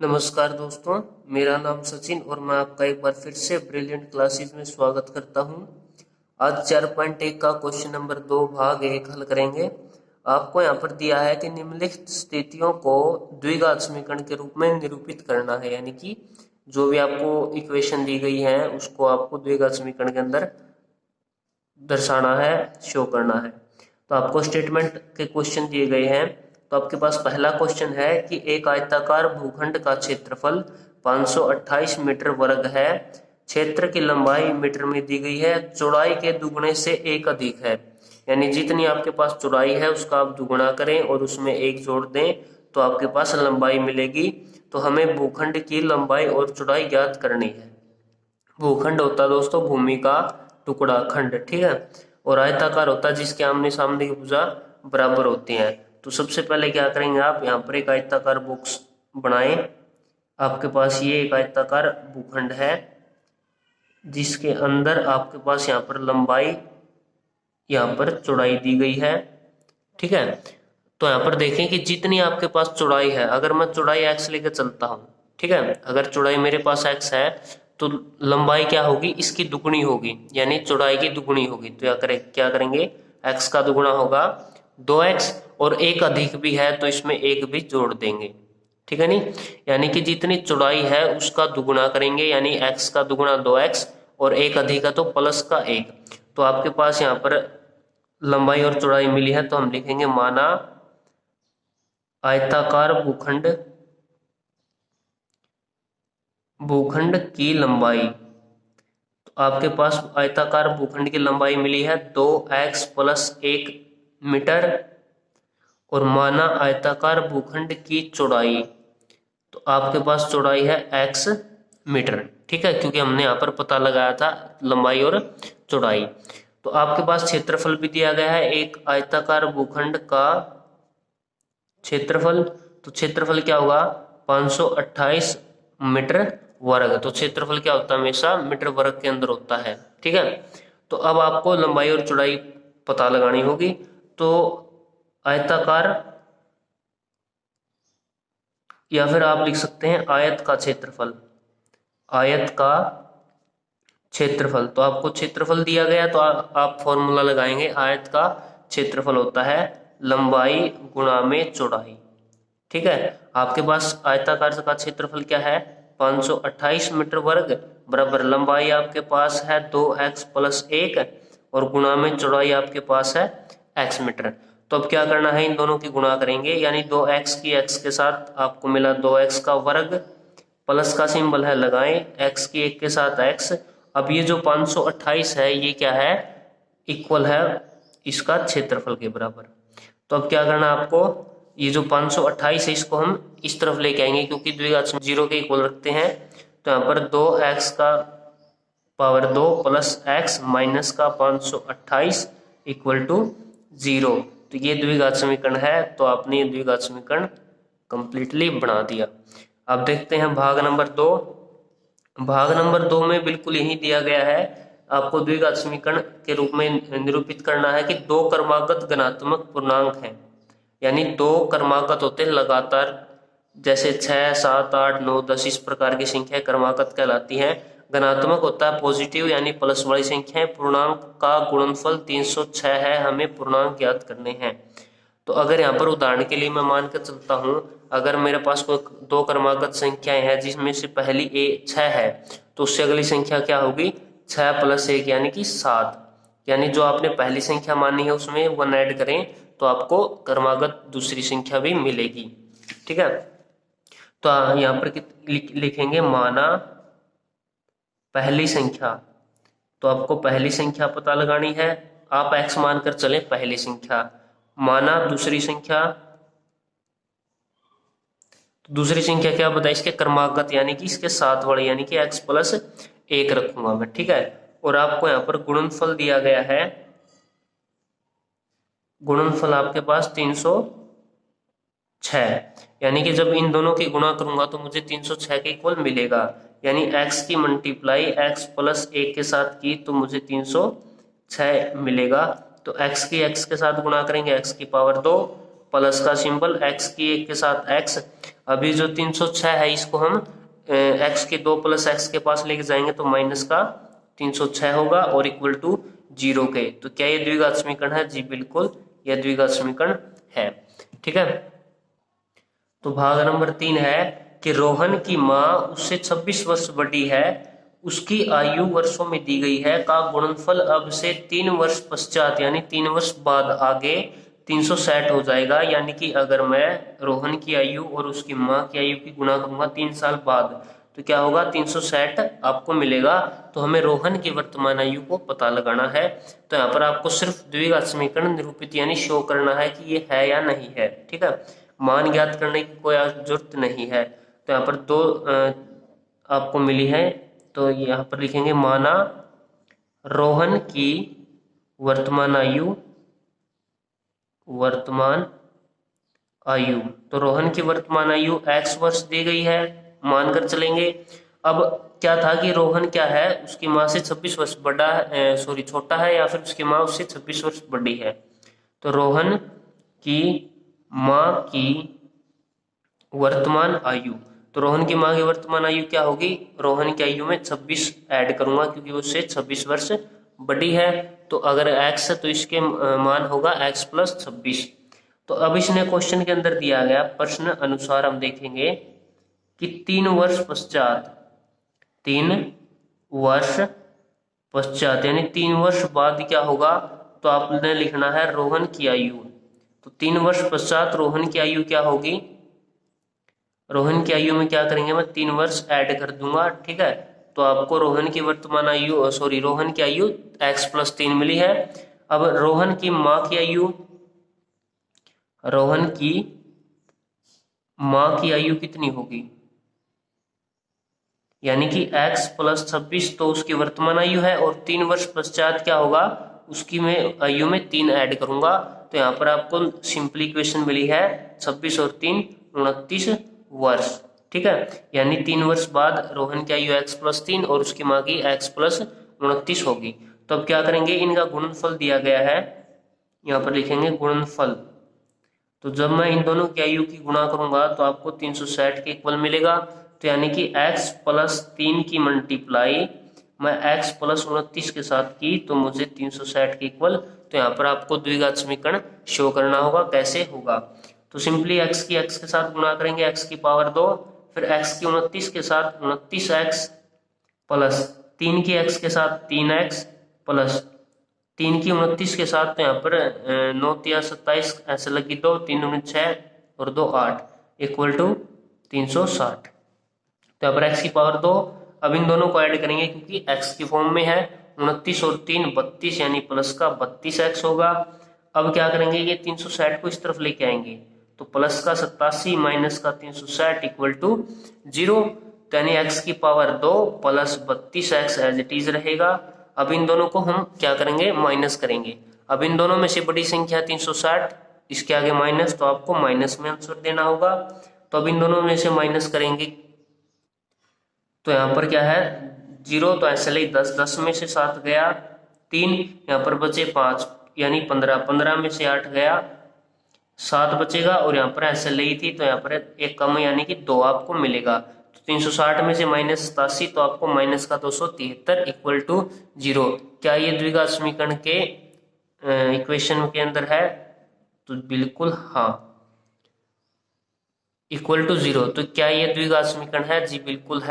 नमस्कार दोस्तों, मेरा नाम सचिन और मैं आपका एक बार फिर से ब्रिलियंट क्लासेस में स्वागत करता हूं। आज 4.1 का क्वेश्चन नंबर 2 भाग 1 हल करेंगे। आपको यहाँ पर दिया है कि निम्नलिखित स्थितियों को द्विघात समीकरण के रूप में निरूपित करना है, यानी कि जो भी आपको इक्वेशन दी गई है उसको आपको द्विघात समीकरण के अंदर दर्शाना है, शो करना है। तो आपको स्टेटमेंट के क्वेश्चन दिए गए हैं। तो आपके पास पहला क्वेश्चन है कि एक आयताकार भूखंड का क्षेत्रफल 528 मीटर वर्ग है। क्षेत्र की लंबाई मीटर में दी गई है, चौड़ाई के दुगने से एक अधिक है। यानी जितनी आपके पास चौड़ाई है उसका आप दुगुना करें और उसमें एक जोड़ दें तो आपके पास लंबाई मिलेगी। तो हमें भूखंड की लंबाई और चौड़ाई ज्ञात करनी है। भूखंड होता है दोस्तों भूमि का टुकड़ा, खंड, ठीक है। और आयताकार होता है जिसके आमने सामने की भुजा बराबर होती है। तो सबसे पहले क्या करेंगे, आप यहाँ पर एक आयताकार बॉक्स बनाएं। आपके पास ये एक आयताकार भूखंड है जिसके अंदर आपके पास यहाँ पर लंबाई, यहाँ पर चौड़ाई दी गई है, ठीक है। तो यहाँ पर देखें कि जितनी आपके पास चौड़ाई है, अगर मैं चौड़ाई x लेकर चलता हूँ, ठीक है, अगर चौड़ाई मेरे पास x है तो लंबाई क्या होगी, इसकी दुगुनी होगी, यानी चौड़ाई की दुगुनी होगी। तो क्या करेंगे, x का दुगुना होगा 2x और एक अधिक भी है तो इसमें एक भी जोड़ देंगे, ठीक है नहीं। यानी कि जितनी चौड़ाई है उसका दुगुना करेंगे, यानी x का दुगुना 2x और एक अधिक है तो प्लस का 1। तो आपके पास यहाँ पर लंबाई और चौड़ाई मिली है तो हम लिखेंगे माना आयताकार भूखंड की लंबाई। तो आपके पास आयताकार भूखंड की लंबाई मिली है 2x प्लस 1 मीटर और माना आयताकार भूखंड की चौड़ाई। तो आपके पास चौड़ाई है x मीटर, ठीक है, क्योंकि हमने यहाँ पर पता लगाया था लंबाई और चौड़ाई। तो आपके पास क्षेत्रफल भी दिया गया है, एक आयताकार भूखंड का क्षेत्रफल। तो क्षेत्रफल क्या होगा, 528 मीटर वर्ग। तो क्षेत्रफल क्या होता है, हमेशा मीटर वर्ग के अंदर होता है, ठीक है। तो अब आपको लंबाई और चौड़ाई पता लगानी होगी। तो आयताकार, या फिर आप लिख सकते हैं आयत का क्षेत्रफल, आयत का क्षेत्रफल। तो आपको क्षेत्रफल दिया गया तो आप फॉर्मूला लगाएंगे, आयत का क्षेत्रफल होता है लंबाई गुणा में चौड़ाई, ठीक है। आपके पास आयताकार का क्षेत्रफल क्या है, 528 मीटर वर्ग बराबर लंबाई आपके पास है 2x प्लस 1 और गुणा में चौड़ाई आपके पास है x मीटर। तो अब क्या करना है, इन दोनों की गुणा करेंगे, यानी 2x की x के साथ आपको मिला 2x का वर्ग, प्लस का सिंबल है लगाएं, x की 1 के साथ x। अब ये जो 528 है ये क्या है, इक्वल है इसका क्षेत्रफल के बराबर। तो अब क्या करना है आपको, ये जो 528 है इसको हम इस तरफ लेके आएंगे क्योंकि द्विघात जीरो के इक्वल रखते हैं। तो यहाँ पर 2x का पावर 2 प्लस x माइनस का 528 इक्वल टू 0। तो ये द्विघात समीकरण है, तो आपने ये द्विघात समीकरण कंप्लीटली बना दिया। अब देखते हैं भाग नंबर 2। भाग नंबर 2 में बिल्कुल यही दिया गया है, आपको द्विघात समीकरण के रूप में निरूपित करना है कि दो क्रमागत धनात्मक पूर्णांक हैं, यानी दो क्रमागत होते हैं लगातार, जैसे 6, 7, 8, 9, 10 इस प्रकार की संख्या क्रमागत कहलाती हैं। धनात्मक होता है पॉजिटिव यानी प्लस वाली संख्या। पूर्णांक का गुणनफल 306 है, हमें पूर्णांक ज्ञात करने हैं। तो अगर यहाँ पर उदाहरण के लिए मैं मान कर चलता हूँ, अगर मेरे पास कोई दो क्रमागत संख्याएं हैं जिसमें से पहली 6 है तो उससे अगली संख्या क्या होगी, 6 प्लस 1 यानी कि 7। यानी जो आपने पहली संख्या मानी है उसमें 1 ऐड करें तो आपको क्रमागत दूसरी संख्या भी मिलेगी, ठीक है। तो यहाँ पर लिखेंगे माना पहली संख्या। तो आपको पहली संख्या पता लगानी है, आप x मानकर चले पहली संख्या, माना दूसरी संख्या। तो दूसरी संख्या क्या बताए, इसके क्रमागत यानी कि इसके साथ वाले, यानी कि x प्लस 1 रखूंगा मैं, ठीक है। और आपको यहाँ पर गुणनफल दिया गया है, गुणनफल आपके पास 306, यानी कि जब इन दोनों की गुणा करूंगा तो मुझे 306 के इक्वल मिलेगा। यानी x की मल्टीप्लाई x प्लस 1 के साथ की तो मुझे 306 मिलेगा। तो x की x के साथ गुणा करेंगे, x की पावर 2 प्लस का सिंबल, x की 1 के साथ x। अभी जो 306 है इसको हम x के 2 प्लस x के पास लेके जाएंगे तो माइनस का 306 होगा और इक्वल टू 0 के। तो क्या ये द्विघात समीकरण है? जी बिल्कुल यह द्विघात समीकरण है। ठीक है, तो भाग नंबर 3 है कि रोहन की माँ उससे 26 वर्ष बड़ी है, उसकी आयु वर्षों में दी गई है का गुणनफल अब से 3 वर्ष पश्चात यानी 3 वर्ष बाद आगे 360 हो जाएगा। यानी कि अगर मैं रोहन की आयु और उसकी माँ की आयु की गुणा करूंगा 3 साल बाद तो क्या होगा? 360 आपको मिलेगा। तो हमें रोहन की वर्तमान आयु को पता लगाना है। तो यहाँ पर आपको सिर्फ द्विघात समीकरण निरूपित यानी शो करना है कि ये है या नहीं है। ठीक है, मान ज्ञात करने की कोई जरूरत नहीं है। तो यहाँ पर दो आपको मिली है, तो यहाँ पर लिखेंगे माना रोहन की वर्तमान आयु तो रोहन की वर्तमान आयु x वर्ष दी गई है, मानकर चलेंगे। अब क्या था कि रोहन क्या है, उसकी माँ से 26 वर्ष बड़ा है, छोटा है, या फिर उसकी माँ उससे 26 वर्ष बड़ी है। तो रोहन की माँ की वर्तमान आयु, तो रोहन की माँ की वर्तमान आयु क्या होगी? रोहन की आयु में 26 ऐड करूंगा क्योंकि उससे 26 वर्ष बड़ी है। तो अगर x है तो इसके मान होगा x प्लस 26। तो अब इसने क्वेश्चन के अंदर दिया गया प्रश्न अनुसार हम देखेंगे कि 3 वर्ष पश्चात यानी 3 वर्ष बाद क्या होगा? तो आपने लिखना है रोहन की आयु। तो 3 वर्ष पश्चात रोहन की आयु क्या होगी? रोहन की आयु में क्या करेंगे? मैं 3 वर्ष ऐड कर दूंगा। ठीक है, तो आपको रोहन की वर्तमान आयु रोहन की आयु x प्लस 3 मिली है। अब रोहन की माँ की आयु कितनी होगी? यानी कि x प्लस 26 तो उसकी वर्तमान आयु है और 3 वर्ष पश्चात क्या होगा? उसकी मैं आयु में 3 ऐड करूंगा। तो यहाँ पर आपको सिंपल इक्वेशन मिली है 26 और 3 29 वर्ष। ठीक है, यानी 3 वर्ष बाद रोहन की आयु x प्लस 3 और उसकी माँ की x प्लस 29 होगी। तो अब क्या करेंगे? इनका गुणनफल दिया गया है, यहाँ पर लिखेंगे गुणनफल। तो जब मैं इन दोनों की आयु की गुणा करूंगा तो आपको 360 के इक्वल मिलेगा। तो यानी कि x प्लस 3 की मल्टीप्लाई मैं x प्लस 29 के साथ की तो मुझे 360 के इक्वल। तो यहाँ पर आपको द्विघात समीकरण शो करना होगा। कैसे होगा? तो सिंपली x की x के साथ गुणा करेंगे, x की पावर 2, फिर x की 29 के साथ 29x प्लस 3 की x के साथ 3x प्लस 3 की 29 के साथ, तो यहाँ पर 9 तिया 27 ऐसे लगी 2, 3 दूनी 6 और 2 8 इक्वल टू 360। तो यहाँ पर x की पावर 2। अब इन दोनों को ऐड करेंगे क्योंकि x की फॉर्म में है। 29 और 3 32 यानी प्लस का 32x होगा। अब क्या करेंगे? ये 360 को इस तरफ लेके आएंगे तो प्लस का 87 माइनस का 360 इक्वल टू 0। तो यानी x की power 2 plus 32x as it is रहेगा। अब इन दोनों को हम क्या करेंगे? माइनस करेंगे। अब इन दोनों में से बड़ी संख्या 360, इसके आगे माइनस, तो आपको माइनस में आंसर देना होगा। तो अब इन दोनों में से माइनस करेंगे तो यहाँ पर क्या है? 0, तो ऐसे ले 10, 10 में से 7 गया 3, यहाँ पर बचे 5 यानी 15, 15 में से 8 गया 7 बचेगा और यहाँ पर ऐसे ले थी तो यहाँ पर एक कम यानी कि 2 आपको मिलेगा। तो 360 में से माइनस 87 तो आपको माइनस का 273 इक्वल टू 0। क्या ये द्विघात समीकरण के इक्वेशन के अंदर है? तो बिल्कुल हाँ, इक्वल टू 0। तो क्या ये द्विघात समीकरण है? जी बिल्कुल है।